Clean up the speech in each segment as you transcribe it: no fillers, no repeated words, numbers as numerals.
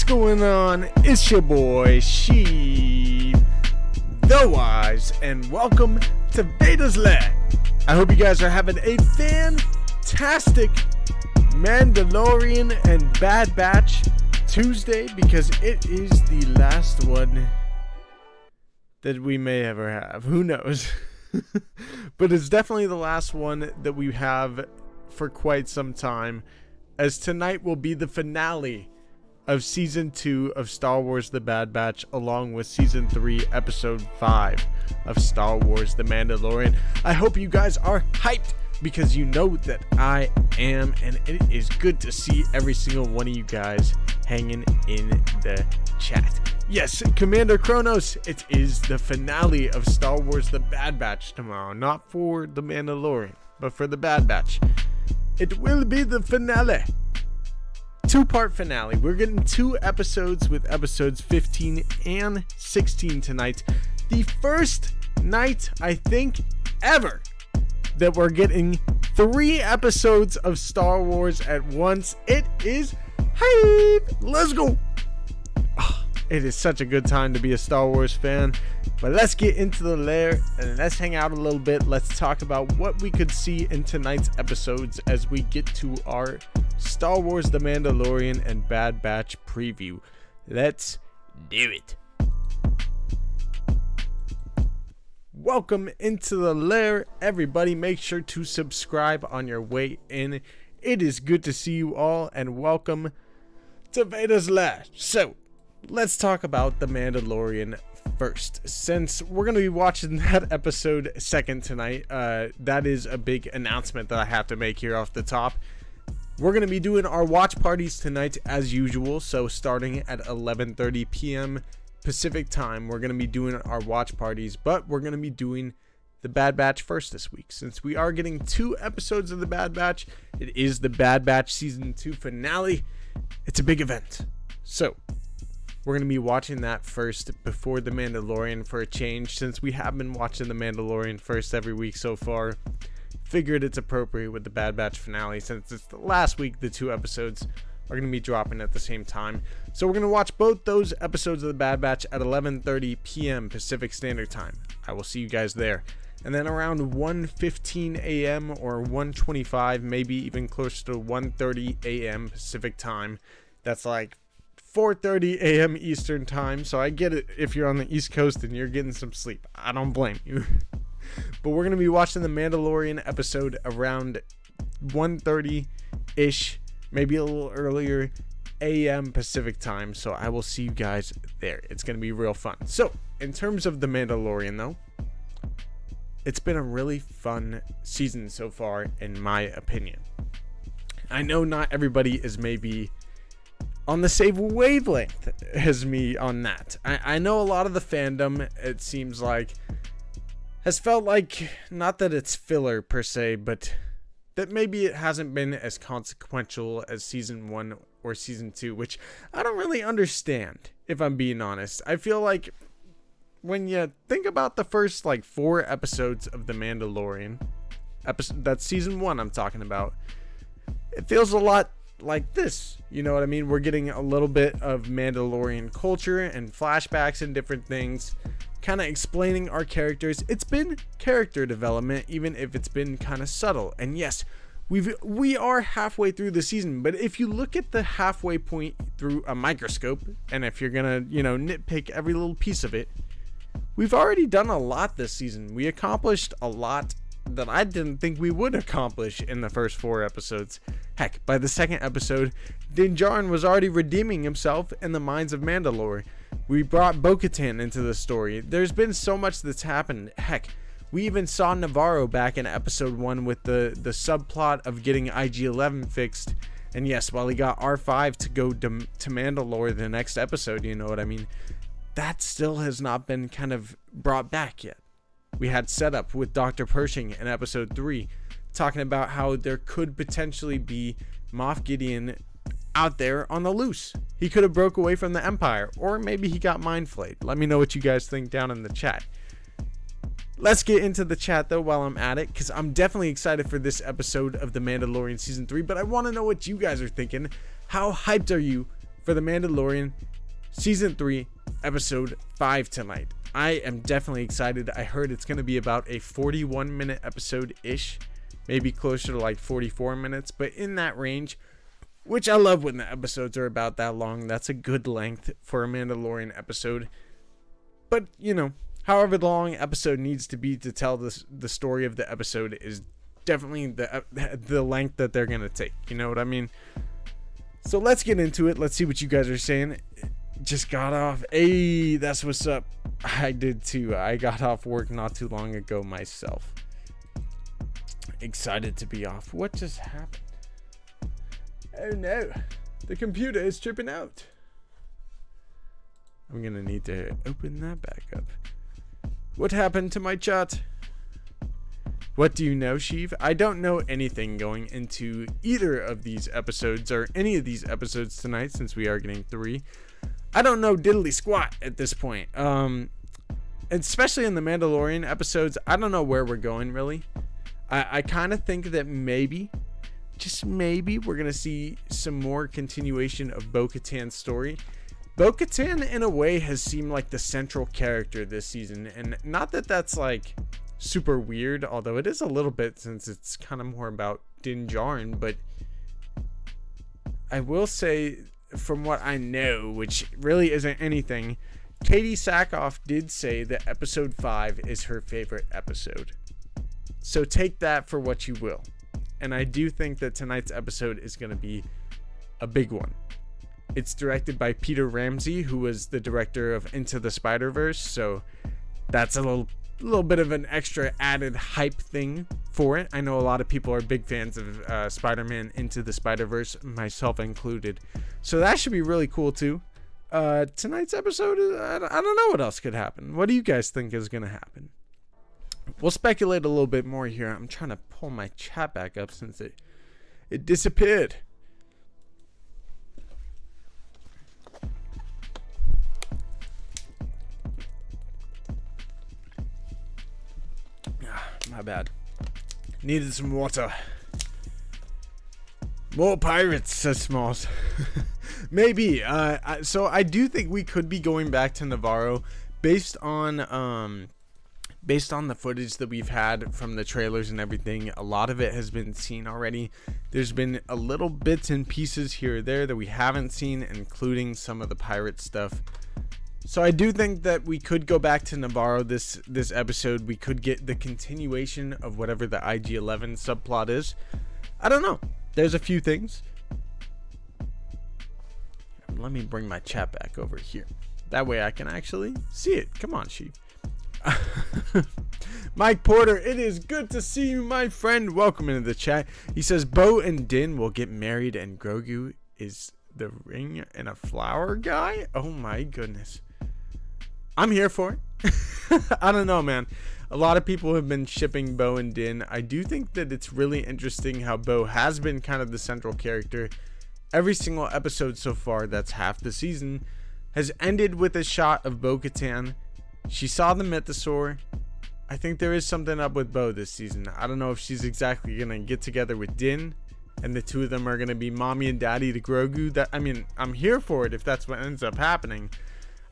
going on? It's your boy Sheiv, the Wise, and welcome to Vader's Lair. I hope you guys are having a fantastic Mandalorian and Bad Batch Tuesday, because it is the last one that we may ever have. Who knows? But it's definitely the last one that we have for quite some time, as tonight will be the finale of Season 2 of Star Wars The Bad Batch, along with Season 3, Episode 5 of Star Wars The Mandalorian. I hope you guys are hyped, because you know that I am, and it is good to see every single one of you guys hanging in the chat. Yes, Commander Kronos, it is the finale of Star Wars The Bad Batch tomorrow. Not for The Mandalorian, but for The Bad Batch. It will be the finale. Two-part finale. We're getting 2 episodes with episodes 15 and 16 tonight. The first night, I think, ever that we're getting 3 episodes of Star Wars at once. It is hype. Let's go. It is such a good time to be a Star Wars fan. But let's get into the lair and let's hang out a little bit. Let's talk about what we could see in tonight's episodes as we get to our Star Wars The Mandalorian and Bad Batch preview. Let's do it. Welcome into the lair, everybody. Make sure to subscribe on your way in. It is good to see you all, and welcome to Vader's Lair. So, let's talk about The Mandalorian first, since we're going to be watching that episode second tonight. That is a big announcement that I have to make here off the top. We're going to be doing our watch parties tonight as usual, so starting at 11:30 p.m. Pacific time, we're going to be doing our watch parties, but we're going to be doing The Bad Batch first this week, since we are getting 2 episodes of The Bad Batch. It is The Bad Batch Season 2 finale. It's a big event, so we're going to be watching that first before The Mandalorian for a change, since we have been watching The Mandalorian first every week so far. Figured it's appropriate with the Bad Batch finale, since it's the last week. The 2 episodes are going to be dropping at the same time. So we're going to watch both those episodes of The Bad Batch at 11:30 p.m. Pacific Standard Time. I will see you guys there. And then around 1:15 a.m. or 1:25, maybe even closer to 1:30 a.m. Pacific Time. That's like 4:30 a.m. Eastern Time. So I get it if you're on the East Coast and you're getting some sleep. I don't blame you. But we're going to be watching the Mandalorian episode around 1:30-ish, maybe a little earlier, a.m. Pacific Time. So I will see you guys there. It's going to be real fun. So in terms of the Mandalorian, though, it's been a really fun season so far, in my opinion. I know not everybody is maybe on the same wavelength as me on that. I know a lot of the fandom, it seems like, has felt like, not that it's filler per se, but that maybe it hasn't been as consequential as Season 1 or Season 2, which I don't really understand, if I'm being honest. I feel like when you think about the first 4 episodes of The Mandalorian, that's Season 1 I'm talking about, it feels a lot like this, you know what I mean? We're getting a little bit of Mandalorian culture and flashbacks and different things, kind of explaining our characters. It's been character development, even if it's been kind of subtle. And yes, we are halfway through the season, but if you look at the halfway point through a microscope, and if you're gonna nitpick every little piece of it, we've already done a lot this season. We accomplished a lot that I didn't think we would accomplish in the first 4 episodes. Heck, by the second episode, Din Djarin was already redeeming himself in the minds of Mandalore. We brought Bo-Katan into the story. There's been so much that's happened. Heck, we even saw Navarro back in episode 1 with the subplot of getting IG-11 fixed. And yes, while he got R5 to go to Mandalore the next episode, you know what I mean, that still has not been kind of brought back yet. We had setup with Dr. Pershing in episode 3, talking about how there could potentially be Moff Gideon out there on the loose. He could have broke away from the Empire, or maybe he got mind flayed. Let me know what you guys think down in the chat. Let's get into the chat though while I'm at it, because I'm definitely excited for this episode of The Mandalorian Season 3, but I want to know what you guys are thinking. How hyped are you for The Mandalorian Season 3, Episode 5 tonight. I am definitely excited. I heard it's going to be about a 41-minute episode-ish, maybe closer to like 44 minutes, but in that range, which I love when the episodes are about that long. That's a good length for a Mandalorian episode. But, you know, however long episode needs to be to tell the story of the episode is definitely the length that they're going to take. You know what I mean? So let's get into it. Let's see what you guys are saying. Just got off. Hey, that's what's up. I did too. I got off work not too long ago myself. Excited to be off. What just happened? Oh no. The computer is tripping out. I'm gonna need to open that back up. What happened to my chat? What do you know, Sheiv? I don't know anything going into either of these episodes or any of these episodes tonight, since we are getting 3. I don't know diddly squat at this point. Especially in the Mandalorian episodes, I don't know where we're going really. I kind of think that maybe, just maybe, we're gonna see some more continuation of Bo-Katan's story. Bo-Katan in a way has seemed like the central character this season, and not that that's like super weird, although it is a little bit since it's kind of more about Din Djarin, but I will say, from what I know, which really isn't anything, Katie Sackhoff did say that episode 5 is her favorite episode. So take that for what you will. And I do think that tonight's episode is going to be a big one. It's directed by Peter Ramsey, who was the director of Into the Spider-Verse, so that's a little bit of an extra added hype thing for it. I know a lot of people are big fans of Spider-Man Into the Spider-Verse, myself included. So that should be really cool too. Tonight's episode, I don't know what else could happen. What do you guys think is going to happen? We'll speculate a little bit more here. I'm trying to pull my chat back up since it disappeared. My bad. Needed some water. More pirates, says Smalls. Maybe. So I do think we could be going back to Navarro based on the footage that we've had from the trailers and everything. A lot of it has been seen already. There's been a little bits and pieces here or there that we haven't seen, including some of the pirate stuff. So I do think that we could go back to Navarro this episode. We could get the continuation of whatever the IG-11 subplot is. I don't know. There's a few things. Let me bring my chat back over here. That way I can actually see it. Come on, Sheiv. Mike Porter, it is good to see you, my friend. Welcome into the chat. He says Bo and Din will get married and Grogu is the ring and a flower guy. Oh my goodness. I'm here for it. I don't know, man. A lot of people have been shipping Bo and Din. I do think that it's really interesting how Bo has been kind of the central character. Every single episode so far, that's half the season, has ended with a shot of Bo-Katan. She saw the mythosaur. I think there is something up with Bo this season. I don't know if she's exactly going to get together with Din and the two of them are going to be mommy and daddy to Grogu. I mean, I'm here for it if that's what ends up happening.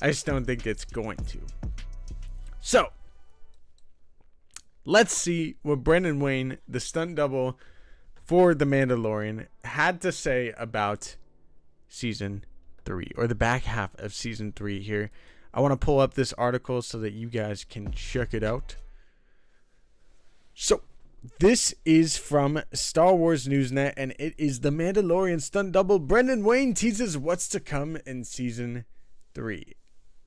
I just don't think it's going to. So, let's see what Brendan Wayne, the stunt double for The Mandalorian, had to say about Season 3, or the back half of Season 3 here. I want to pull up this article so that you guys can check it out. So, this is from Star Wars Newsnet, and it is The Mandalorian stunt double Brendan Wayne teases what's to come in Season 3.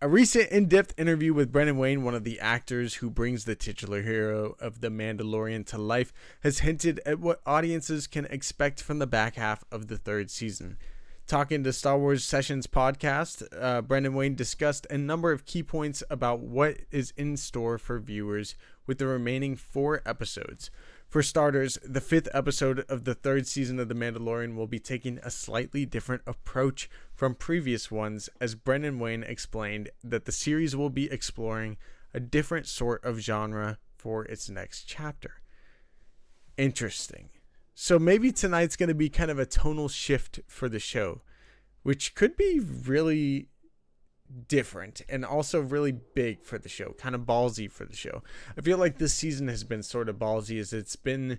A recent in-depth interview with Brendan Wayne, one of the actors who brings the titular hero of The Mandalorian to life, has hinted at what audiences can expect from the back half of the 3rd season. Talking to Star Wars Sessions podcast, Brendan Wayne discussed a number of key points about what is in store for viewers with the remaining 4 episodes. For starters, the 5th episode of the 3rd season of The Mandalorian will be taking a slightly different approach from previous ones, as Brendan Wayne explained that the series will be exploring a different sort of genre for its next chapter. Interesting. So maybe tonight's going to be kind of a tonal shift for the show, which could be really different and also really big for the show, kind of ballsy for the show. I feel like this season has been sort of ballsy, as it's been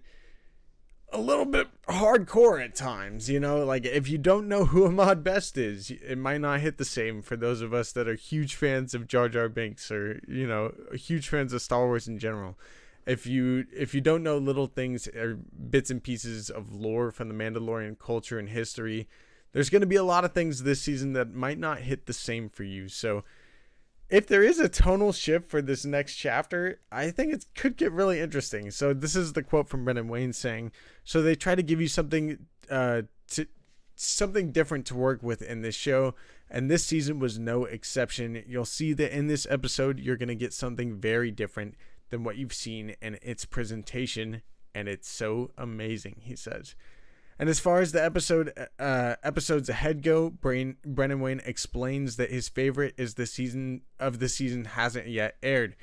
a little bit hardcore at times, you know, like if you don't know who Ahmad Best is, it might not hit the same for those of us that are huge fans of Jar Jar Binks, or, you know, huge fans of Star Wars in general. If you don't know little things or bits and pieces of lore from the Mandalorian culture and history, there's going to be a lot of things this season that might not hit the same for you. So if there is a tonal shift for this next chapter, I think it could get really interesting. So this is the quote from Brendan Wayne saying, so they try to give you something different to work with in this show, and this season was no exception. You'll see that in this episode, you're going to get something very different than what you've seen in its presentation, and it's so amazing, he says. And as far as the episodes ahead go, Brendan Wayne explains that his favorite is the season hasn't yet aired,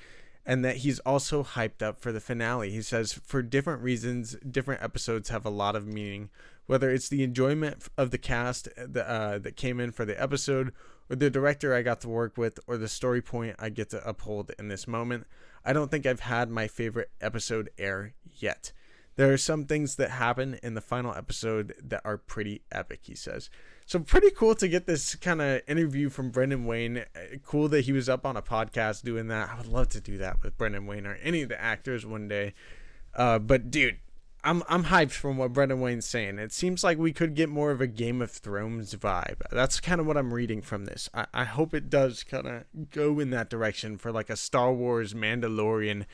and that he's also hyped up for the finale. He says, for different reasons, different episodes have a lot of meaning, whether it's the enjoyment of the cast that came in for the episode, or the director I got to work with, or the story point I get to uphold in this moment. I don't think I've had my favorite episode air yet. There are some things that happen in the final episode that are pretty epic, he says. So pretty cool to get this kind of interview from Brendan Wayne. Cool that he was up on a podcast doing that. I would love to do that with Brendan Wayne or any of the actors one day. But dude, I'm hyped from what Brendan Wayne's saying. It seems like we could get more of a Game of Thrones vibe. That's kind of what I'm reading from this. I hope it does kind of go in that direction for like a Star Wars Mandalorian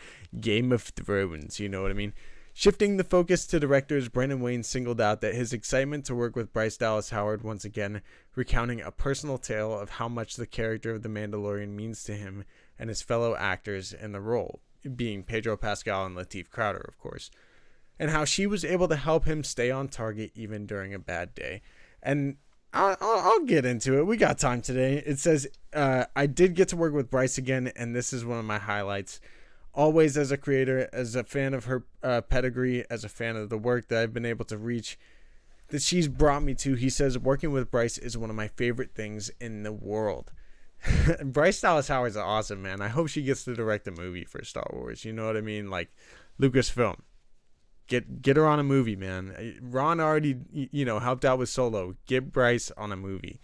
Game of Thrones. You know what I mean? Shifting the focus to directors, Brendan Wayne singled out that his excitement to work with Bryce Dallas Howard once again, recounting a personal tale of how much the character of the Mandalorian means to him and his fellow actors in the role, being Pedro Pascal and Lateef Crowder, of course, and how she was able to help him stay on target even during a bad day. And I'll get into it. We got time today. It says, I did get to work with Bryce again, and this is one of my highlights. Always as a creator, as a fan of her pedigree, as a fan of the work that I've been able to reach, that she's brought me to, he says, working with Bryce is one of my favorite things in the world. Bryce Dallas Howard's awesome, man. I hope she gets to direct a movie for Star Wars. You know what I mean? Like Lucasfilm. Get her on a movie, man. Ron already, helped out with Solo. Get Bryce on a movie.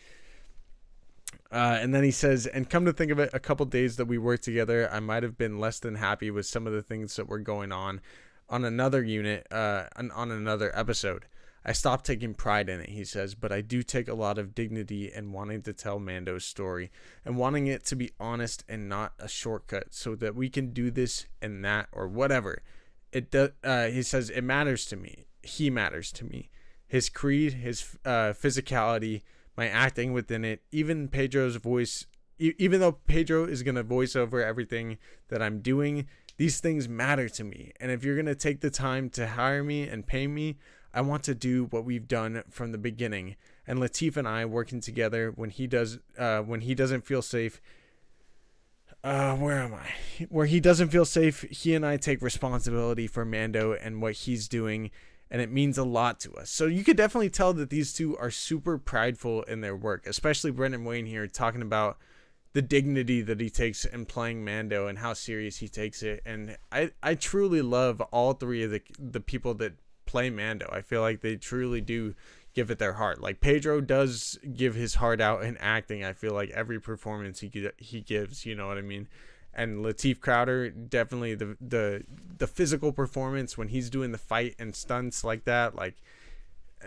And then he says, and come to think of it, a couple days that we worked together, I might have been less than happy with some of the things that were going on another unit, on another episode. I stopped taking pride in it, he says, but I do take a lot of dignity in wanting to tell Mando's story and wanting it to be honest and not a shortcut so that we can do this and that or whatever. It does. He says, it matters to me. He matters to me. His creed, his physicality, my acting within it, even Pedro's voice, even though Pedro is going to voice over everything that I'm doing, these things matter to me. And if you're going to take the time to hire me and pay me, I want to do what we've done from the beginning. And Lateef and I working together when he doesn't feel safe. Where am I? Where he doesn't feel safe, he and I take responsibility for Mando and what he's doing. And it means a lot to us. So you could definitely tell that these two are super prideful in their work, especially Brendan Wayne here talking about the dignity that he takes in playing Mando and how serious he takes it. And I truly love all three of the people that play Mando. I feel like they truly do give it their heart. Like Pedro does give his heart out in acting. I feel like every performance he gives, you know what I mean? And Lateef Crowder, definitely the physical performance when he's doing the fight and stunts like that. Like,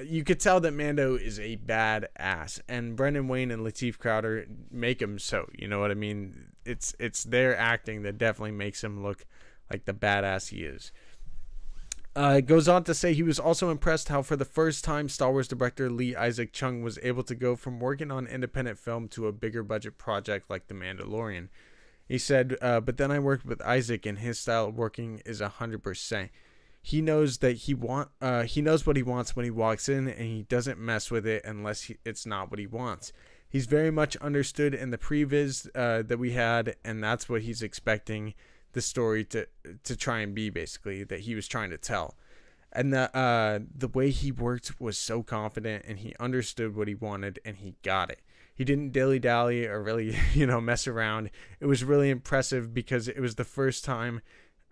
you could tell that Mando is a badass. And Brendan Wayne and Lateef Crowder make him so. You know what I mean? It's their acting that definitely makes him look like the badass he is. It goes on to say he was also impressed how for the first time Star Wars director Lee Isaac Chung was able to go from working on independent film to a bigger budget project like The Mandalorian. He said, but then I worked with Isaac and his style of working is 100%. He knows that he knows what he wants when he walks in, and he doesn't mess with it unless it's not what he wants. He's very much understood in the previs that we had, and that's what he's expecting the story to try and be, basically, that he was trying to tell. And the way he worked was so confident, and he understood what he wanted, and he got it. He didn't dilly-dally or really, mess around. It was really impressive because it was the first time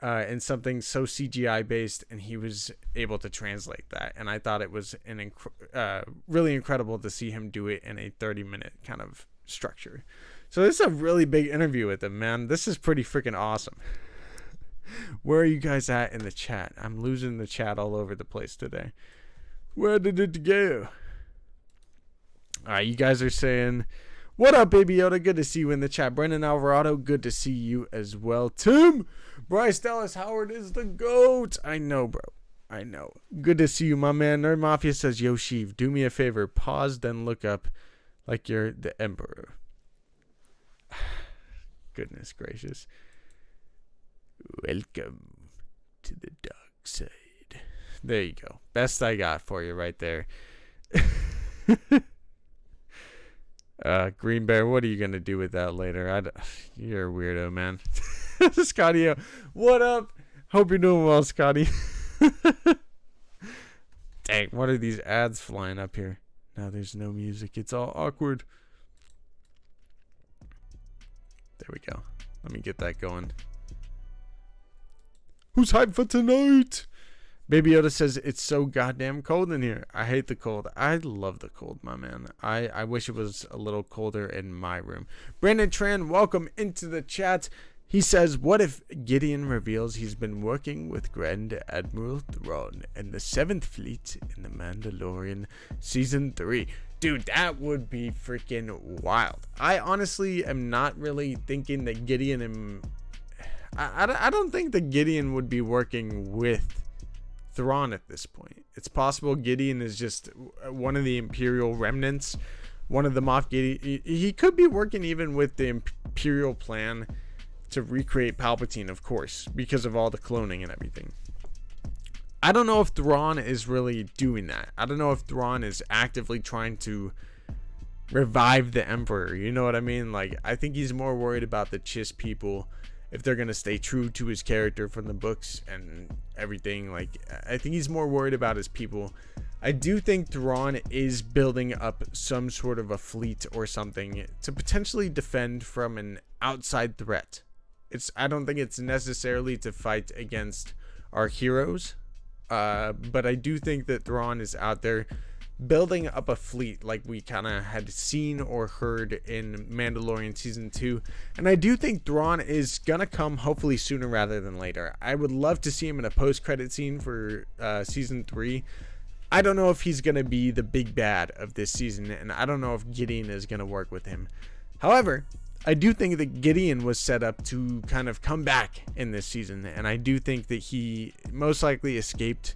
in something so CGI based, and he was able to translate that. And I thought it was really incredible to see him do it in a 30-minute kind of structure. So this is a really big interview with him, man. This is pretty freaking awesome. Where are you guys at in the chat? I'm losing the chat all over the place today. Where did it go? All right, you guys are saying, what up, Baby Yoda? Good to see you in the chat. Brendan Alvarado, good to see you as well. Tim, Bryce Dallas Howard is the GOAT. I know, bro. I know. Good to see you, my man. Nerd Mafia says, yo, Sheiv, do me a favor. Pause, then look up like you're the Emperor. Goodness gracious. Welcome to the dark side. There you go. Best I got for you right there. Green Bear, what are you going to do with that later? You're a weirdo, man. Scotty, what up? Hope you're doing well, Scotty. Dang, what are these ads flying up here? Now there's no music. It's all awkward. There we go. Let me get that going. Who's hyped for tonight? Baby Yoda says, it's so goddamn cold in here. I hate the cold. I love the cold, my man. I wish it was a little colder in my room. Brandon Tran, welcome into the chat. He says, what if Gideon reveals he's been working with Grand Admiral Thrawn and the 7th Fleet in the Mandalorian Season 3? Dude, that would be freaking wild. I honestly am not really thinking that Gideon and... I don't think that Gideon would be working with Thrawn at this point. It's possible Gideon is just one of the Imperial remnants, one of the Moff Gideon. He could be working even with the Imperial plan to recreate Palpatine, of course, because of all the cloning and everything. I don't know if Thrawn is really doing that. I don't know if Thrawn is actively trying to revive the Emperor. You know what I mean? Like, I think he's more worried about the Chiss people, if they're going to stay true to his character from the books and everything. Like, I think he's more worried about his people. I do think Thrawn is building up some sort of a fleet or something to potentially defend from an outside threat. I don't think it's necessarily to fight against our heroes, but I do think that Thrawn is out there building up a fleet like we kind of had seen or heard in Mandalorian Season 2. And I do think Thrawn is going to come hopefully sooner rather than later. I would love to see him in a post-credit scene for Season 3. I don't know if he's going to be the big bad of this season, and I don't know if Gideon is going to work with him. However, I do think that Gideon was set up to kind of come back in this season, and I do think that he most likely escaped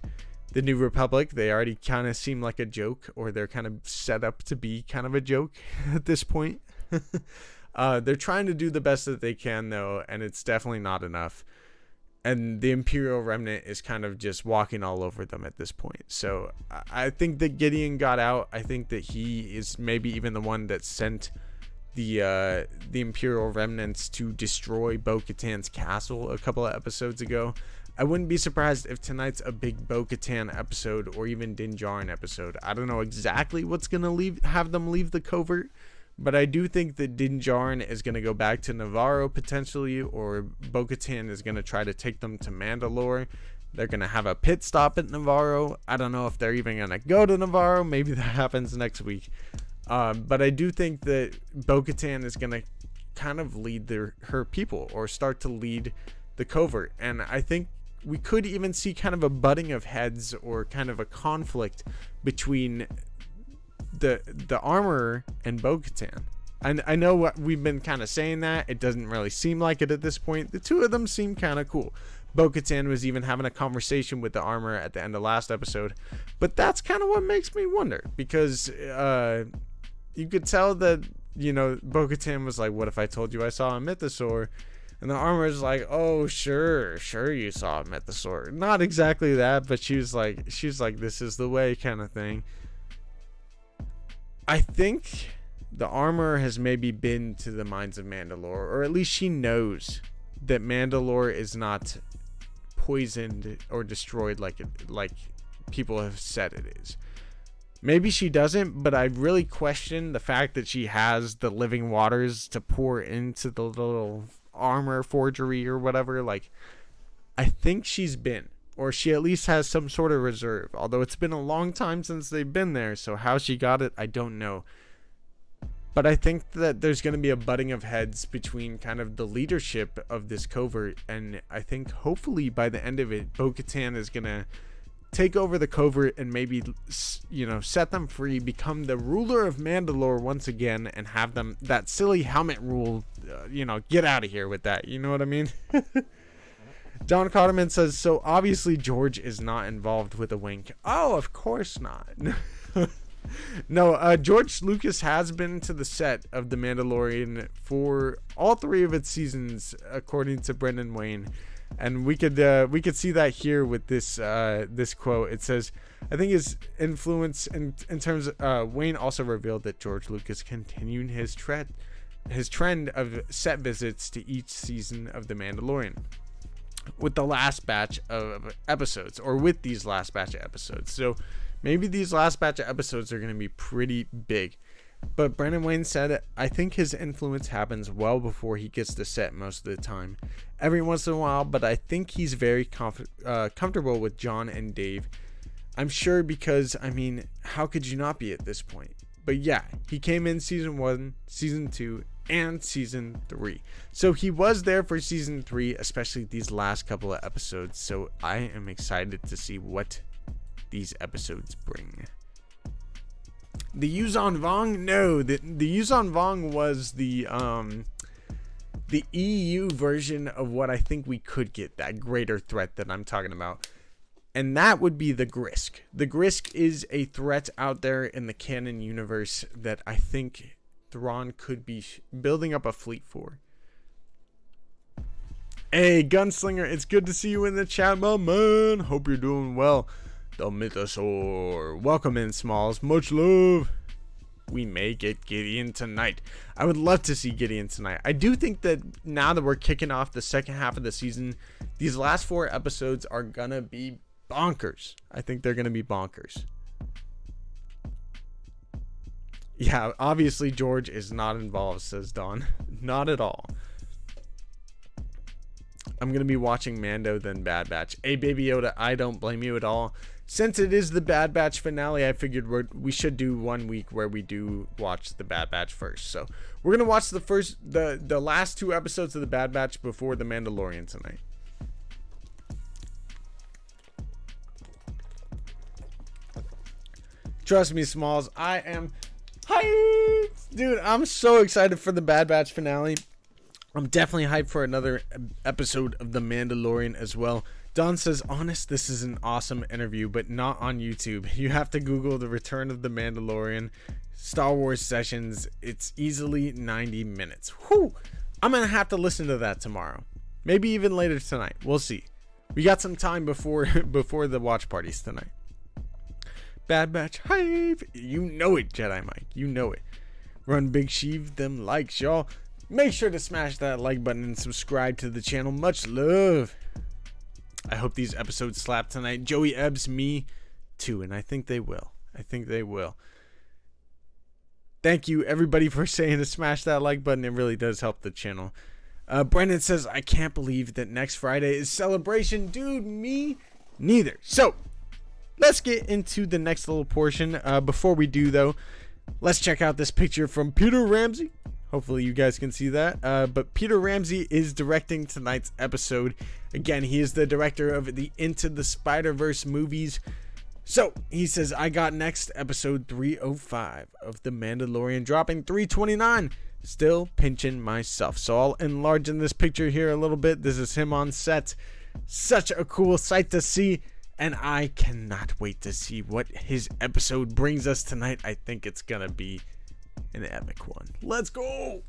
the New Republic. They already kind of seem like a joke, or they're kind of set up to be kind of a joke at this point. They're trying to do the best that they can, though, and it's definitely not enough. And the Imperial Remnant is kind of just walking all over them at this point. So I think that Gideon got out. I think that he is maybe even the one that sent the Imperial Remnants to destroy Bo-Katan's castle a couple of episodes ago. I wouldn't be surprised if tonight's a big Bo-Katan episode or even Din Djarin episode. I don't know exactly what's going to have them leave the covert, but I do think that Din Djarin is going to go back to Navarro potentially, or Bo-Katan is going to try to take them to Mandalore. They're going to have a pit stop at Navarro. I don't know if they're even going to go to Navarro. Maybe that happens next week. But I do think that Bo-Katan is going to kind of lead her people, or start to lead the covert. And I think we could even see kind of a butting of heads, or kind of a conflict between the armorer and Bo-Katan. And I know what we've been kind of saying, that it doesn't really seem like it at this point. The two of them seem kind of cool. Bo-Katan was even having a conversation with the armorer at the end of last episode. But that's kind of what makes me wonder, because you could tell that, Bo-Katan was like, what if I told you I saw a mythosaur? And the armorer's like, oh, sure you saw a mythosaur. Not exactly that, but she's like, this is the way, kind of thing. I think the armorer has maybe been to the mines of Mandalore, or at least she knows that Mandalore is not poisoned or destroyed like people have said it is. Maybe she doesn't, but I really question the fact that she has the living waters to pour into the little armor forgery or whatever. Like, I think she's been, or she at least has some sort of reserve, although it's been a long time since they've been there, so how she got it, I don't know. But I think that there's going to be a butting of heads between kind of the leadership of this covert, and I think hopefully by the end of it, Bo-Katan is going to take over the covert and maybe, you know, set them free, become the ruler of Mandalore once again, and have them, that silly helmet rule, you know, get out of here with that. You know what I mean? Don Cotterman says, so obviously George is not involved with a wink. Oh, of course not. No, George Lucas has been to the set of The Mandalorian for all 3 of its seasons, according to Brendan Wayne. And we could see that here with this this quote. It says, I think his influence in terms of Wayne also revealed that George Lucas continued his trend of set visits to each season of The Mandalorian with the last batch of episodes, or with these last batch of episodes. So maybe these last batch of episodes are going to be pretty big. But Brendan Wayne said, I think his influence happens well before he gets to set most of the time. Every once in a while, but I think he's very comfortable with John and Dave. I'm sure because, I mean, how could you not be at this point? But yeah, he came in season 1, season 2, and season 3. So he was there for season 3, especially these last couple of episodes. So I am excited to see what these episodes bring. The Yuzon Vong? No, the Yuzon Vong was the EU version of what I think we could get, that greater threat that I'm talking about. And that would be the Grisk. The Grisk is a threat out there in the canon universe that I think Thrawn could be building up a fleet for. Hey, Gunslinger, it's good to see you in the chat, my man. Hope you're doing well. The Mythosaur. Welcome in, Smalls. Much love. We may get Gideon tonight. I would love to see Gideon tonight. I do think that now that we're kicking off the second half of the season, these last 4 episodes are gonna be bonkers. I think they're gonna be bonkers. Yeah, obviously George is not involved, says Dawn. Not at all. I'm gonna be watching Mando, then Bad Batch. Hey, Baby Yoda, I don't blame you at all. Since it is the Bad Batch finale, I figured we should do 1 week where we do watch the Bad Batch first. So we're gonna watch the last 2 episodes of the Bad Batch before the Mandalorian tonight. Trust me, Smalls, I am hyped, dude. I'm so excited for the Bad Batch finale. I'm definitely hyped for another episode of The Mandalorian as well. Don says, honest, this is an awesome interview, but not on YouTube. You have to Google The Return of the Mandalorian Star Wars Sessions. It's easily 90 minutes. Whew! I'm going to have to listen to that tomorrow. Maybe even later tonight. We'll see. We got some time before the watch parties tonight. Bad Batch hype. You know it, Jedi Mike. You know it. Run Big Sheiv them likes, y'all. Make sure to smash that like button and subscribe to the channel. Much love. I hope these episodes slap tonight. Joey Ebbs, me too, and I think they will. I think they will. Thank you, everybody, for saying to smash that like button. It really does help the channel. Brendan says, I can't believe that next Friday is Celebration. Dude, me neither. So, let's get into the next little portion. Before we do, though, let's check out this picture from Peter Ramsey. Hopefully you guys can see that. But Peter Ramsey is directing tonight's episode. Again, he is the director of the Into the Spider-Verse movies. So, he says, I got next episode 305 of The Mandalorian, dropping 329. Still pinching myself. So, I'll enlarge in this picture here a little bit. This is him on set. Such a cool sight to see. And I cannot wait to see what his episode brings us tonight. I think it's going to be an epic one. Let's go.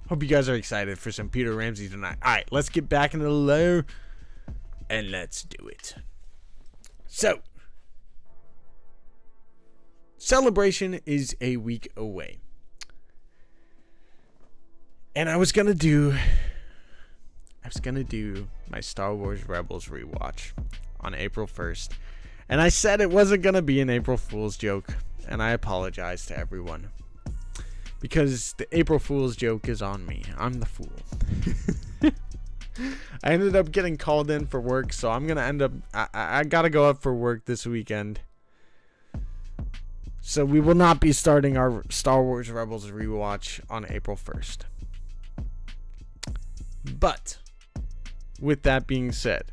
Hope you guys are excited for some Peter Ramsey tonight. Alright, let's get back into the lair and let's do it. So, Celebration is a week away. And I was gonna do my Star Wars Rebels rewatch on April 1st. And I said it wasn't going to be an April Fool's joke. And I apologize to everyone. Because the April Fool's joke is on me. I'm the fool. I ended up getting called in for work. So I'm going to end up... I got to go up for work this weekend. So we will not be starting our Star Wars Rebels rewatch on April 1st. But, with that being said,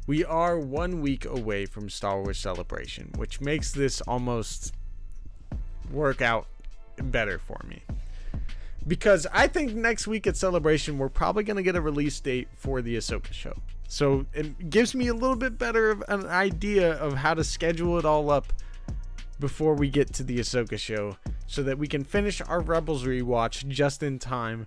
we are 1 week away from Star Wars Celebration, which makes this almost work out better for me. Because I think next week at Celebration, we're probably going to get a release date for the Ahsoka show. So it gives me a little bit better of an idea of how to schedule it all up before we get to the Ahsoka show, so that we can finish our Rebels rewatch just in time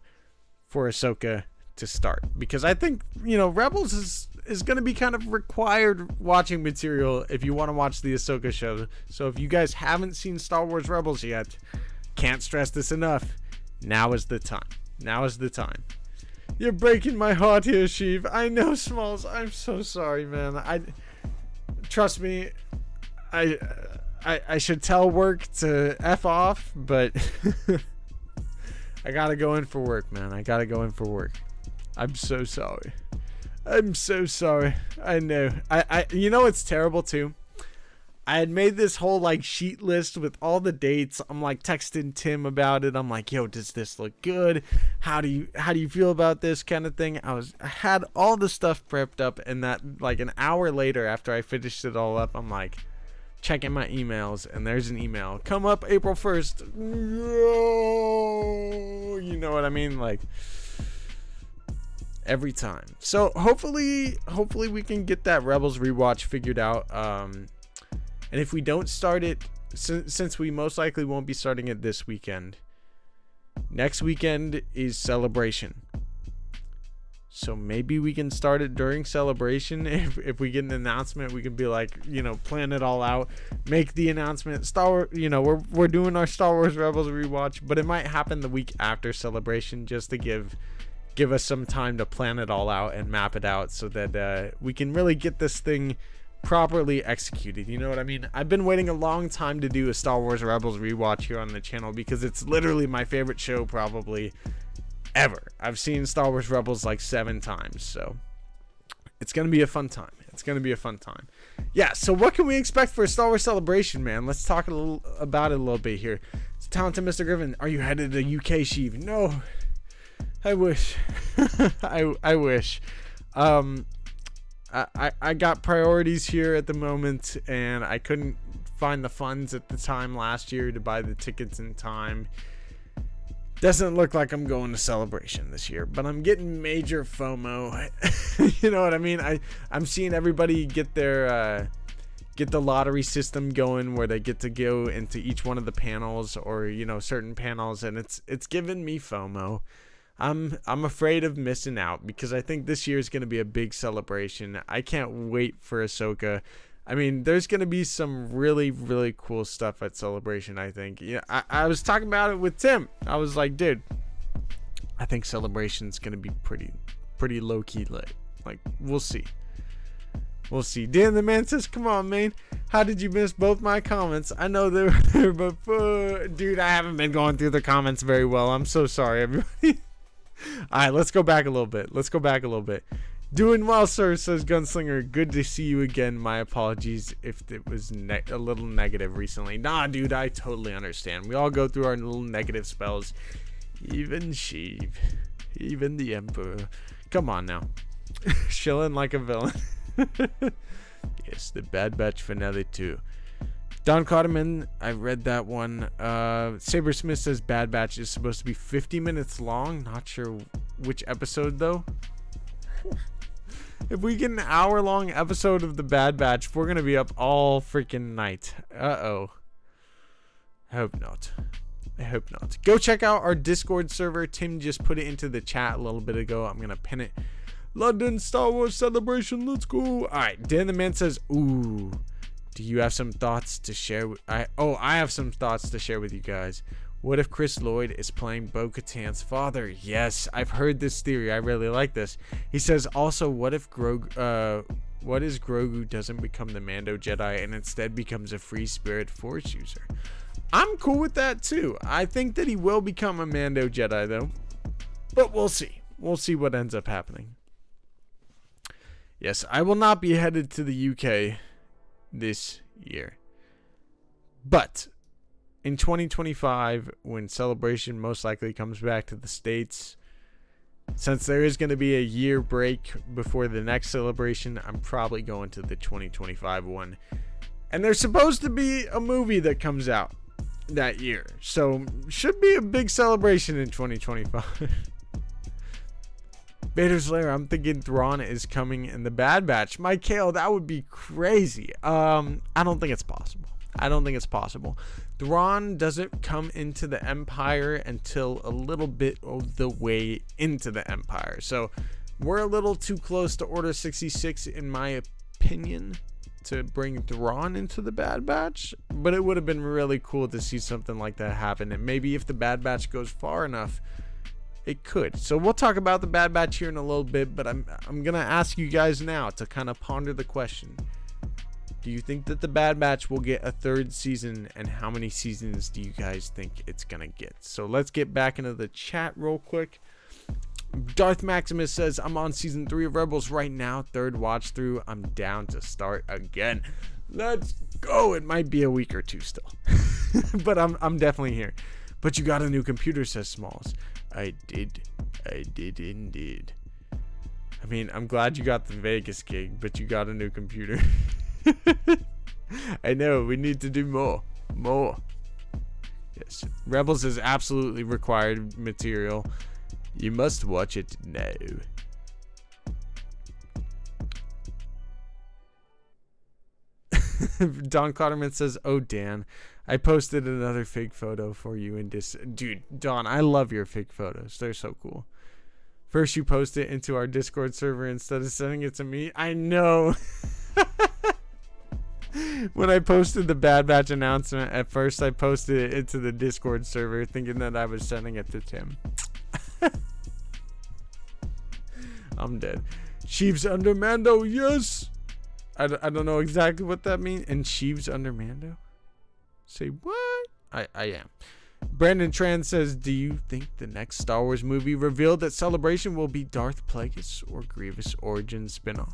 for Ahsoka to start. Because I think, Rebels is going to be kind of required watching material if you want to watch the Ahsoka show. So if you guys haven't seen Star Wars Rebels yet, can't stress this enough, now is the time. Now is the time. You're breaking my heart here, Sheiv. I know, Smalls. I'm so sorry, man. Trust me, I should tell work to F off, but I gotta go in for work, man. I gotta go in for work. I'm so sorry. I'm so sorry. I know. It's terrible too. I had made this whole sheet list with all the dates. I'm texting Tim about it. I'm like, yo, does this look good? How do you feel about this kind of thing? I had all the stuff prepped up, and that an hour later after I finished it all up, I'm checking my emails, and there's an email. Come up April 1st. You know what I mean? Every time. So hopefully we can get that Rebels rewatch figured out. And if we don't start it, since we most likely won't be starting it this weekend, next weekend is Celebration. So maybe we can start it during Celebration. If we get an announcement, we can be plan it all out, make the announcement. We're doing our Star Wars Rebels rewatch, but it might happen the week after Celebration, just to give us some time to plan it all out and map it out, so that we can really get this thing properly executed. You know what I mean? I've been waiting a long time to do a Star Wars Rebels rewatch here on the channel, because it's literally my favorite show probably ever. I've seen Star Wars Rebels 7 times, so it's gonna be a fun time. Yeah, so what can we expect for a Star Wars Celebration, man? Let's talk about it a little bit here. It's talented Mr. Griffin. Are you headed to UK, Sheiv? No, I wish. I wish. I got priorities here at the moment, and I couldn't find the funds at the time last year to buy the tickets in time. Doesn't look like I'm going to Celebration this year, but I'm getting major FOMO. You know what I mean? I'm seeing everybody get the lottery system going, where they get to go into each one of the panels, or certain panels, and it's giving me FOMO. I'm afraid of missing out, because I think this year is going to be a big celebration. I can't wait for Ahsoka. I mean, there's going to be some really, really cool stuff at Celebration, I think. Yeah, I was talking about it with Tim. I was like, dude, I think Celebration's going to be pretty low-key lit. We'll see. We'll see. Dan the Man says, come on, man. How did you miss both my comments? I know they were there before. Dude, I haven't been going through the comments very well. I'm so sorry, everybody. Alright, let's go back a little bit. Doing well, sir, says Gunslinger. Good to see you again. My apologies if it was a little negative recently. Nah, dude, I totally understand. We all go through our little negative spells. Even Sheiv. Even the Emperor. Come on now. Chilling like a villain. Yes, the Bad Batch finale too. Don Cotterman, I read that one. Saber Smith says Bad Batch is supposed to be 50 minutes long. Not sure which episode though. If we get an hour-long episode of the Bad Batch, we're gonna be up all freaking night. Uh-oh. I hope not. Go check out our Discord server. Tim just put it into the chat a little bit ago. I'm gonna pin it. London Star Wars Celebration. Let's go. All right. Dan the Man says, ooh. Do you have some thoughts to share? I have some thoughts to share with you guys. What if Chris Lloyd is playing Bo-Katan's father? Yes, I've heard this theory. I really like this. He says also, what if Grogu What is Grogu doesn't become the Mando Jedi and instead becomes a free spirit Force user? I'm cool with that too. I think that he will become a Mando Jedi though, but we'll see. We'll see what ends up happening. Yes, I will not be headed to the UK this year, but in 2025, when Celebration most likely comes back to the States, since there is going to be a year break before the next Celebration, I'm probably going to the 2025 one. And there's supposed to be a movie that comes out that year, so should be a big celebration in 2025. Vader's Lair, I'm thinking Thrawn is coming in the Bad Batch. Michael, that would be crazy. I don't think it's possible. Thrawn doesn't come into the Empire until a little bit of the way into the Empire. So we're a little too close to Order 66, in my opinion, to bring Thrawn into the Bad Batch. But it would have been really cool to see something like that happen. And maybe if the Bad Batch goes far enough, it could. So we'll talk about the Bad Batch here in a little bit. But I'm going to ask you guys now to kind of ponder the question. Do you think that the Bad Batch will get a third season, and how many seasons do you guys think it's gonna get? So let's get back into the chat real quick. Darth Maximus says, I'm on season 3 of Rebels right now, third watch through. I'm down to start again. Let's go. It might be a week or two still, but I'm definitely here. But you got a new computer, says Smalls. I did indeed. I mean, I'm glad you got the Vegas gig, but you got a new computer. I know, we need to do more. Yes, Rebels is absolutely required material. You must watch it now. Don Clotterman says, oh Dan, I posted another fig photo for you in this. Dude, Don, I love your fig photos. They're so cool. First you post it into our Discord server instead of sending it to me. I know. When I posted the Bad Batch announcement, at first I posted it into the Discord server thinking that I was sending it to Tim. I'm dead. Sheev's under Mando, yes! I don't know exactly what that means. And Sheev's under Mando? Say what? I am. Brandon Tran says, do you think the next Star Wars movie revealed at Celebration will be Darth Plagueis or Grievous origin spinoff?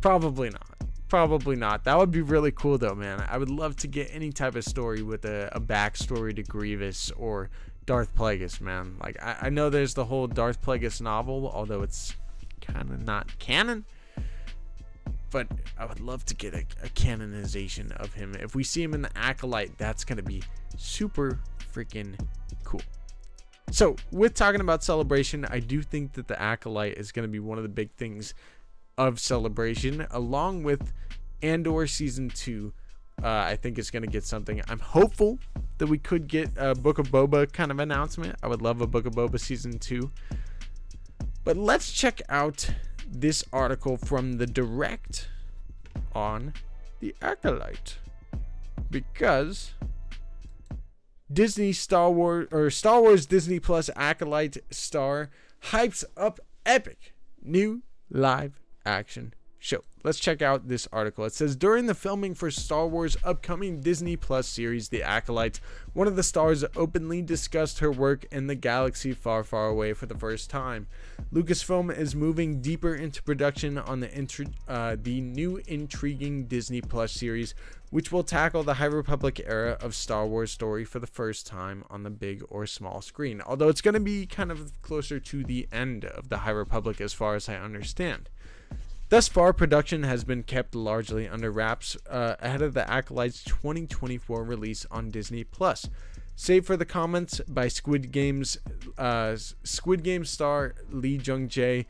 Probably not. That would be really cool though, man. I would love to get any type of story with a backstory to Grievous or Darth Plagueis, man. Like, I know there's the whole Darth Plagueis novel, although it's kind of not canon. But I would love to get a canonization of him. If we see him in the Acolyte, that's going to be super freaking cool. So, with talking about Celebration, I do think that the Acolyte is going to be one of the big things of Celebration, along with Andor season 2. I think it's going to get something. I'm hopeful that we could get a Book of Boba kind of announcement. I would love a Book of Boba season 2. But let's check out this article from the Direct on the Acolyte, because Star Wars Disney Plus Acolyte star hypes up epic new live action show. Let's check out this article. It says, during the filming for Star Wars' upcoming Disney Plus series, The Acolyte, one of the stars openly discussed her work in the galaxy far, far away for the first time. Lucasfilm is moving deeper into production on the new intriguing Disney Plus series, which will tackle the High Republic era of Star Wars story for the first time on the big or small screen. Although it's going to be kind of closer to the end of the High Republic as far as I understand. Thus far, production has been kept largely under wraps ahead of the Acolyte's 2024 release on Disney+. Save for the comments by Squid Game star Lee Jung-jae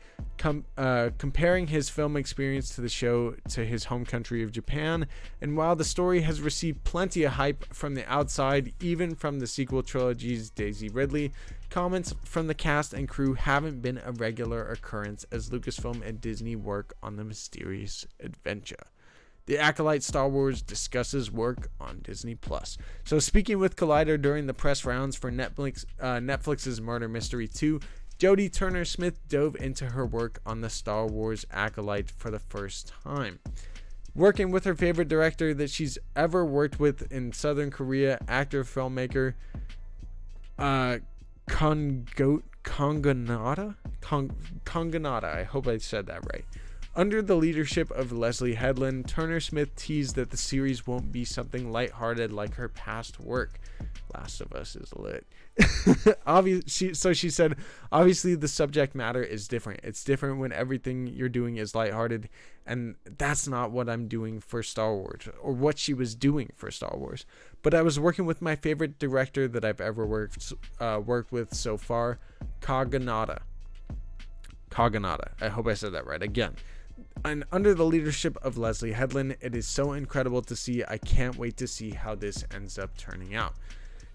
comparing his film experience to the show to his home country of Japan. And while the story has received plenty of hype from the outside, even from the sequel trilogy's Daisy Ridley, comments from the cast and crew haven't been a regular occurrence as Lucasfilm and Disney work on the mysterious adventure. The Acolyte Star Wars discusses work on Disney+. So speaking with Collider during the press rounds for Netflix's Murder Mystery 2, Jodie Turner-Smith dove into her work on the Star Wars Acolyte for the first time. Working with her favorite director that she's ever worked with in Southern Korea, actor-filmmaker Konganada. I hope I said that right. Under the leadership of Leslie Headland, Turner-Smith teased that the series won't be something lighthearted like her past work. Last of Us is lit. She said, obviously the subject matter is different. It's different when everything you're doing is lighthearted, and that's not what I'm doing for Star Wars, or what she was doing for Star Wars. But I was working with my favorite director that I've ever worked with so far, Kaganada. I hope I said that right. Again. And under the leadership of Leslie Headland, it is so incredible to see. I can't wait to see how this ends up turning out.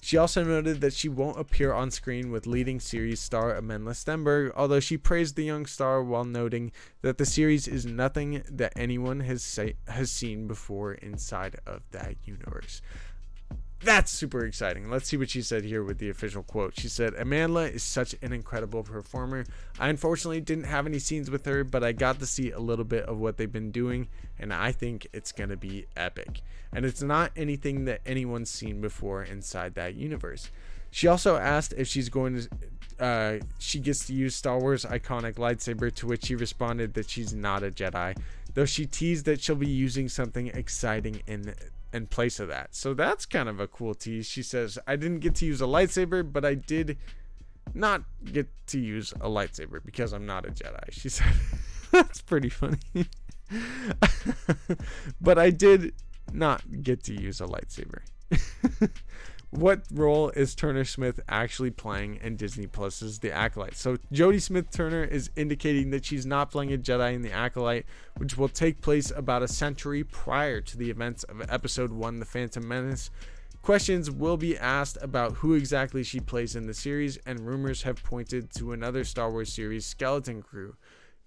She also noted that she won't appear on screen with leading series star Amandla Stenberg, although she praised the young star while noting that the series is nothing that anyone has seen before inside of that universe. That's super exciting. Let's see what she said here with the official quote. She said, Amandla is such an incredible performer. I unfortunately didn't have any scenes with her, but I got to see a little bit of what they've been doing, and I think it's going to be epic. And it's not anything that anyone's seen before inside that universe. She also asked if she's going to, she gets to use Star Wars iconic lightsaber, to which she responded that she's not a Jedi, though she teased that she'll be using something exciting in place of that. So that's kind of a cool tease. She says, I didn't get to use a lightsaber, but I did not get to use a lightsaber because I'm not a Jedi. She said, that's pretty funny. But I did not get to use a lightsaber. What role is Turner-Smith actually playing in Disney Plus's The Acolyte? So Jodie Smith-Turner is indicating that she's not playing a Jedi in The Acolyte, which will take place about a century prior to the events of Episode 1, The Phantom Menace. Questions will be asked about who exactly she plays in the series, and rumors have pointed to another Star Wars series, Skeleton Crew,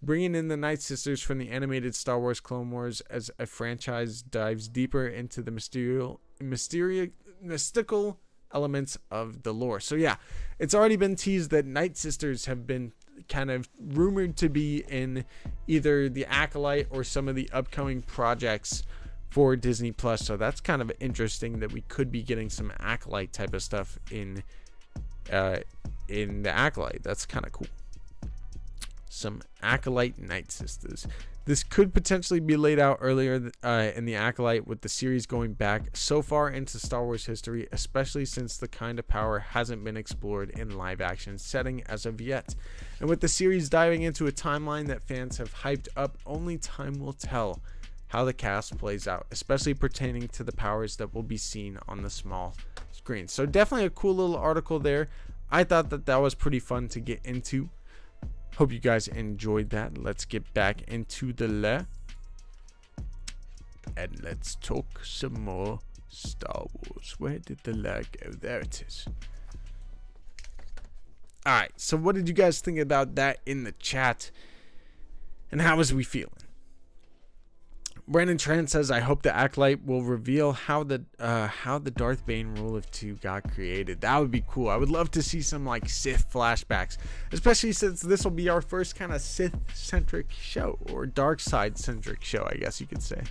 bringing in the Night Sisters from the animated Star Wars Clone Wars as a franchise dives deeper into the mystical elements of the lore. So yeah, it's already been teased that Night Sisters have been kind of rumored to be in either the Acolyte or some of the upcoming projects for Disney Plus. So that's kind of interesting that we could be getting some Acolyte type of stuff in the Acolyte. That's kind of cool. Some Acolyte Night Sisters. This could potentially be laid out earlier in the Acolyte, with the series going back so far into Star Wars history, especially since the kind of power hasn't been explored in live action setting as of yet. And with the series diving into a timeline that fans have hyped up, only time will tell how the cast plays out, especially pertaining to the powers that will be seen on the small screen. So definitely a cool little article there. I thought that was pretty fun to get into. Hope you guys enjoyed that. Let's get back into the lore. And let's talk some more Star Wars. Where did the lore go? There it is. Alright, so what did you guys think about that in the chat? And how was we feeling? Brandon Trent says, I hope the Acolyte will reveal how the Darth Bane rule of 2 got created. That would be cool. I would love to see some like Sith flashbacks, especially since this will be our first kind of Sith-centric show, or dark side-centric show, I guess you could say.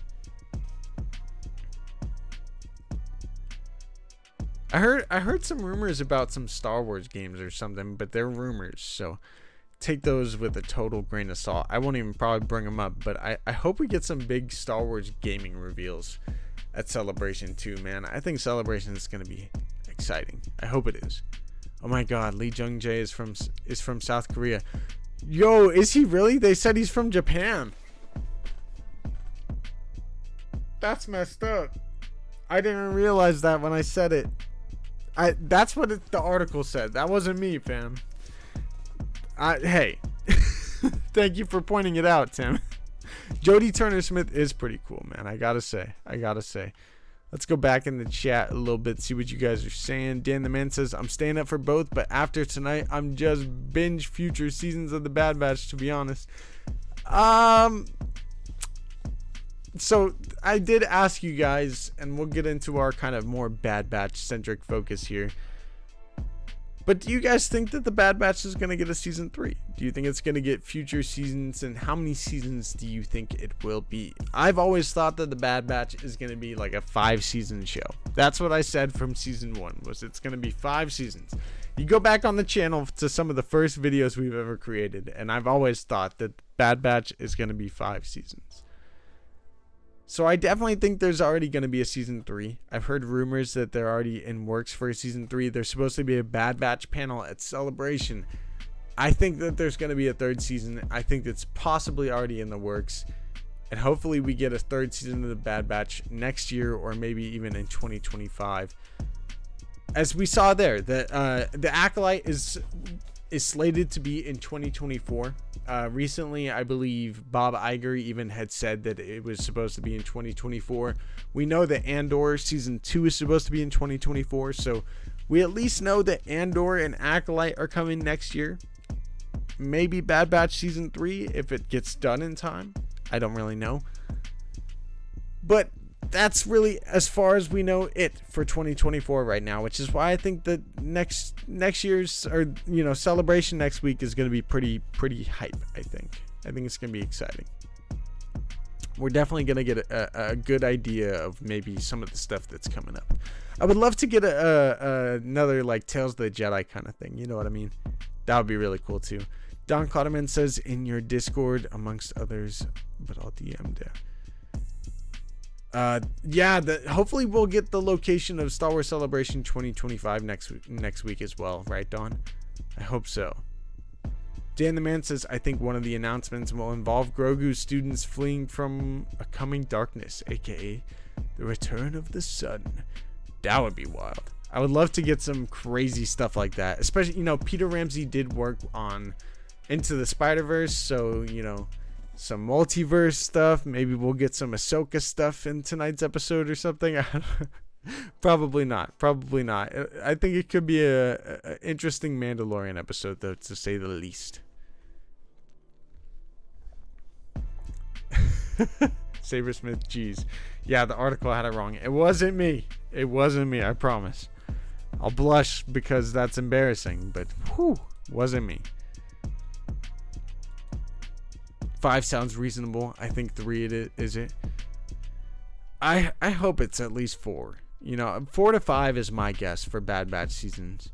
I heard some rumors about some Star Wars games or something, but they're rumors, so take those with a total grain of salt. I won't even probably bring them up, but I hope we get some big Star Wars gaming reveals at Celebration 2, man. I think Celebration is going to be exciting. I hope it is. Oh my god, Lee Jung-jae is from South Korea. Yo, is he really? They said he's from Japan. That's messed up. I didn't realize that when I said it. That's what the article said. That wasn't me, fam. Hey, thank you for pointing it out, Tim. Jodie Turner-Smith is pretty cool, man. I gotta say. Let's go back in the chat a little bit, see what you guys are saying. Dan the Man says, I'm staying up for both, but after tonight, I'm just binge future seasons of The Bad Batch, to be honest. So I did ask you guys, and we'll get into our kind of more Bad Batch centric focus here. But do you guys think that the Bad Batch is going to get a season 3? Do you think it's going to get future seasons? And how many seasons do you think it will be? I've always thought that the Bad Batch is going to be like a 5-season show. That's what I said from season 1, was it's going to be 5 seasons. You go back on the channel to some of the first videos we've ever created, and I've always thought that Bad Batch is going to be 5 seasons. So I definitely think there's already going to be a season 3. I've heard rumors that they're already in works for a season 3. There's supposed to be a Bad Batch panel at Celebration. I think that there's going to be a 3rd season. I think it's possibly already in the works. And hopefully we get a 3rd season of the Bad Batch next year, or maybe even in 2025. As we saw there, the Acolyte is slated to be in 2024. Recently, I believe Bob Iger even had said that it was supposed to be in 2024. We know that Andor season 2 is supposed to be in 2024, so we at least know that Andor and Acolyte are coming next year. Maybe Bad Batch season 3 if it gets done in time. I don't really know. But that's really, as far as we know, it for 2024 right now, which is why I think that next year's, or Celebration next week is going to be pretty hype. I think it's going to be exciting. We're definitely going to get a good idea of maybe some of the stuff that's coming up. I would love to get another like Tales of the Jedi kind of thing. You know what I mean? That would be really cool too. Don Clotterman says, in your Discord amongst others, but I'll DM there. Hopefully we'll get the location of Star Wars Celebration 2025 next week as well, right, Dawn? I hope so. Dan the Man says, I think one of the announcements will involve Grogu's students fleeing from a coming darkness, aka the return of the sun. That would be wild. I would love to get some crazy stuff like that, especially, Peter Ramsey did work on Into the Spider-Verse, so, some multiverse stuff. Maybe we'll get some Ahsoka stuff in tonight's episode or something. Probably not. I think it could be a interesting Mandalorian episode, though, to say the least. Sabersmith, geez. Yeah, the article had it wrong. It wasn't me, I promise. I'll blush because that's embarrassing, but wasn't me. 5 sounds reasonable. I think 3 is it. I hope it's at least 4. 4 to 5 is my guess for Bad Batch seasons.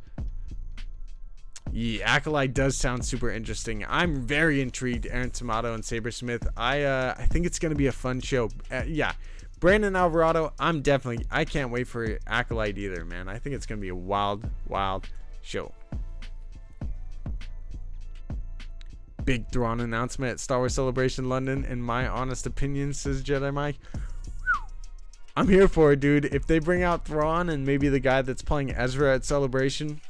Yeah, Acolyte does sound super interesting. I'm very intrigued. Aaron Tomato and Sabersmith. I think it's gonna be a fun show. Yeah, Brandon Alvarado. I can't wait for Acolyte either, man. I think it's gonna be a wild show. Big Thrawn announcement at Star Wars Celebration London, in my honest opinion, says Jedi Mike. I'm here for it, dude. If they bring out Thrawn and maybe the guy that's playing Ezra at Celebration,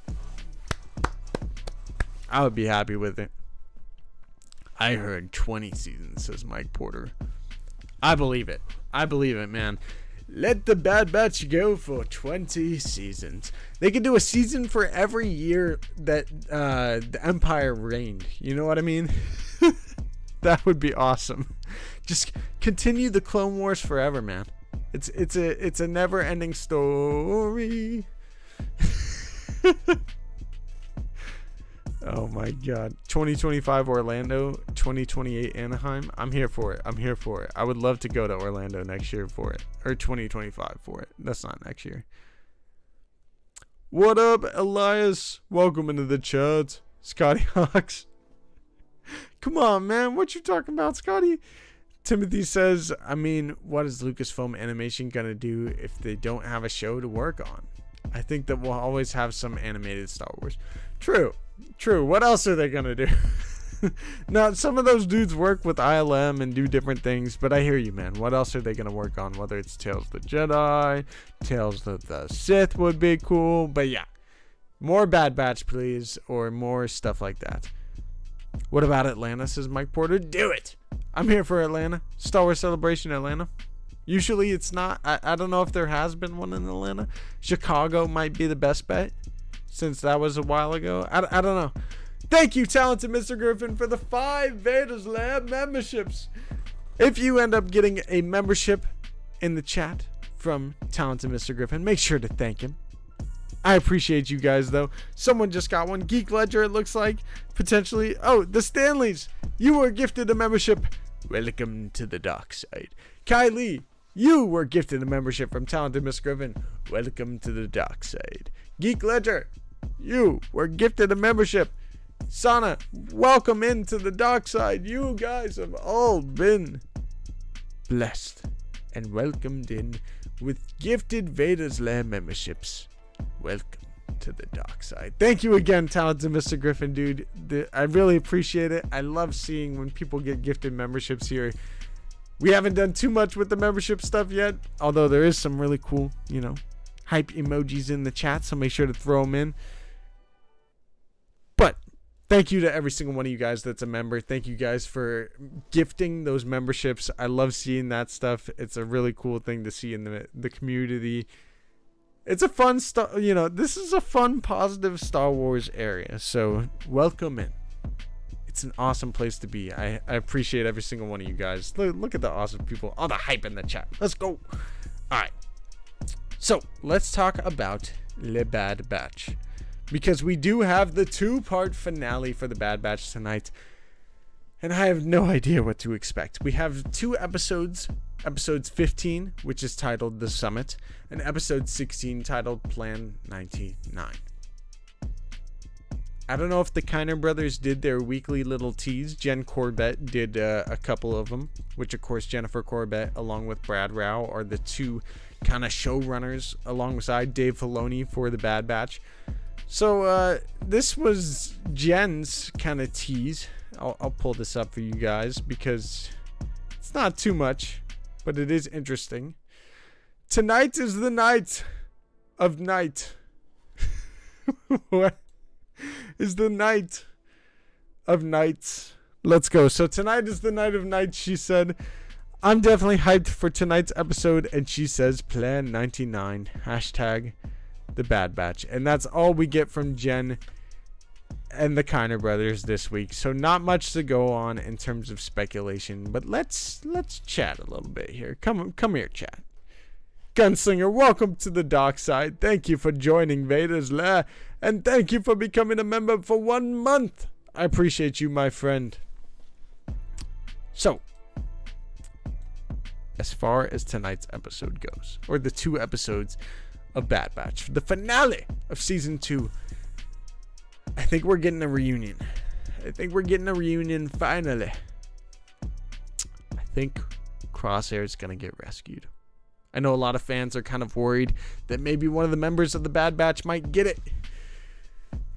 I would be happy with it. I heard 20 seasons, says Mike Porter. I believe it, man. Let the Bad Batch go for 20 seasons. They could do a season for every year that the Empire reigned. You know what I mean? That would be awesome. Just continue the Clone Wars forever, man. It's a never-ending story. Oh my God. 2025 Orlando, 2028 Anaheim. I'm here for it. I would love to go to Orlando next year for it. Or 2025 for it. That's not next year. What up, Elias? Welcome into the chat. Scotty Hawks. Come on, man. What you talking about, Scotty? Timothy says, what is Lucasfilm Animation going to do if they don't have a show to work on? I think that we'll always have some animated Star Wars. True. What else are they gonna do? Now, some of those dudes work with ILM and do different things, but I hear you, man. What else are they gonna work on? Whether it's Tales of the Jedi, Tales of the Sith would be cool, but yeah, more Bad Batch, please, or more stuff like that. What about Atlanta? Says Mike Porter. Do it. I'm here for Atlanta. Star Wars Celebration Atlanta. Usually it's not. I don't know if there has been one in Atlanta. Chicago might be the best bet, since that was a while ago. I don't know. Thank you, talented Mr. Griffin, for the 5 Vader's Lab memberships. If you end up getting a membership in the chat from talented Mr. Griffin, make sure to thank him. I appreciate you guys, though. Someone just got one. Geek Ledger, it looks like. Potentially. Oh, the Stanleys. You were gifted a membership. Welcome to the dark side. Kylie, you were gifted a membership from Talented Miss Griffin. Welcome to the dark side. Geek Ledger, you were gifted a membership. Sana, welcome into the dark side. You guys have all been blessed and welcomed in with gifted Vader's Lair memberships. Welcome to the dark side. Thank you again, Talented Mr. Griffin, dude. I really appreciate it. I love seeing when people get gifted memberships here. We haven't done too much with the membership stuff yet, although there is some really cool, hype emojis in the chat, so make sure to throw them in. But thank you to every single one of you guys that's a member. Thank you guys for gifting those memberships. I love seeing that stuff. It's a really cool thing to see in the community. It's a fun this is a fun, positive Star Wars area. So welcome in. It's an awesome place to be. I appreciate every single one of you guys. Look at the awesome people. All the hype in the chat. Let's go. All right. So let's talk about Le Bad Batch, because we do have the 2-part finale for the Bad Batch tonight, and I have no idea what to expect. We have 2 episodes. Episode 15, which is titled The Summit, and episode 16 titled Plan 99. I don't know if the Kiner brothers did their weekly little tease. Jen Corbett did a couple of them, which of course Jennifer Corbett along with Brad Rao are the 2 kind of showrunners alongside Dave Filoni for the Bad Batch. So this was Jen's kind of tease. I'll pull this up for you guys because it's not too much, but it is interesting. Tonight is the night of night. What is the night of nights? Let's go. So tonight is the night of nights, she said. I'm definitely hyped for tonight's episode, and she says Plan 99, hashtag the Bad Batch. And that's all we get from Jen and the Kiner brothers this week. So not much to go on in terms of speculation, but let's chat a little bit here. Come here, chat. Gunslinger, welcome to the dark side. Thank you for joining Vader's Lair, and thank you for becoming a member for 1 month. I appreciate you, my friend. So, as far as tonight's episode goes, or the 2 episodes of Bad Batch, the finale of season 2, I think we're getting a reunion. Finally. I think Crosshair is going to get rescued. I know a lot of fans are kind of worried that maybe one of the members of the Bad Batch might get it.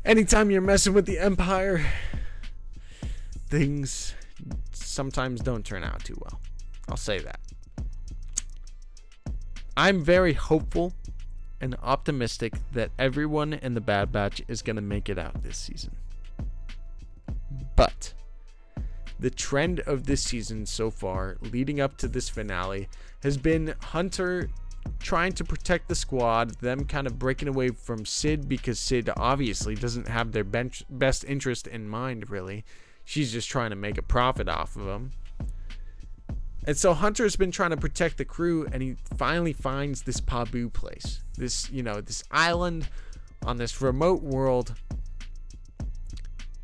Anytime you're messing with the Empire, things sometimes don't turn out too well. I'll say that. I'm very hopeful and optimistic that everyone in the Bad Batch is going to make it out this season. But the trend of this season so far, leading up to this finale, has been Hunter trying to protect the squad, them kind of breaking away from Sid because Sid obviously doesn't have their best interest in mind, really. She's just trying to make a profit off of them. And so Hunter's been trying to protect the crew, and he finally finds this Pabu place. This, this island on this remote world.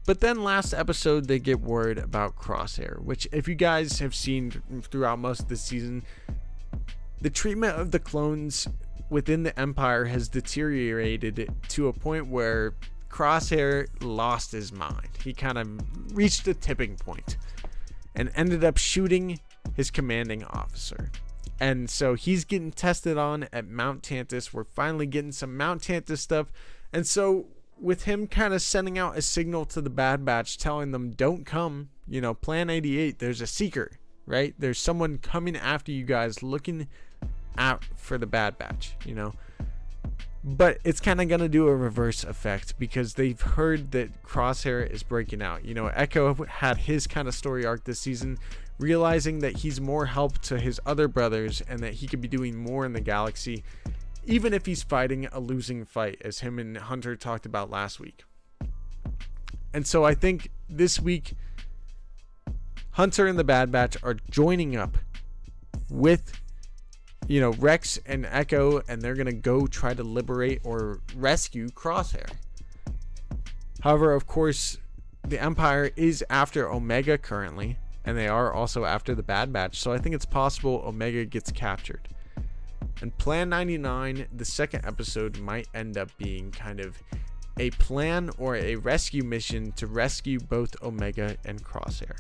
But then last episode, they get word about Crosshair, which if you guys have seen throughout most of the season, the treatment of the clones within the Empire has deteriorated to a point where Crosshair lost his mind. He kind of reached a tipping point and ended up shooting his commanding officer. And so he's getting tested on at Mount Tantus. We're finally getting some Mount Tantus stuff. And so with him kind of sending out a signal to the Bad Batch telling them don't come, Plan 88, there's a seeker, right? There's someone coming after you guys looking out for the Bad Batch, But it's kind of going to do a reverse effect because they've heard that Crosshair is breaking out. Echo had his kind of story arc this season, realizing that he's more help to his other brothers and that he could be doing more in the galaxy, even if he's fighting a losing fight, as him and Hunter talked about last week. And so I think this week, Hunter and the Bad Batch are joining up with, Rex and Echo, and they're gonna go try to liberate or rescue Crosshair. However, of course, the Empire is after Omega currently, and they are also after the Bad Batch, so I think it's possible Omega gets captured. And Plan 99, the second episode, might end up being kind of a plan or a rescue mission to rescue both Omega and Crosshair.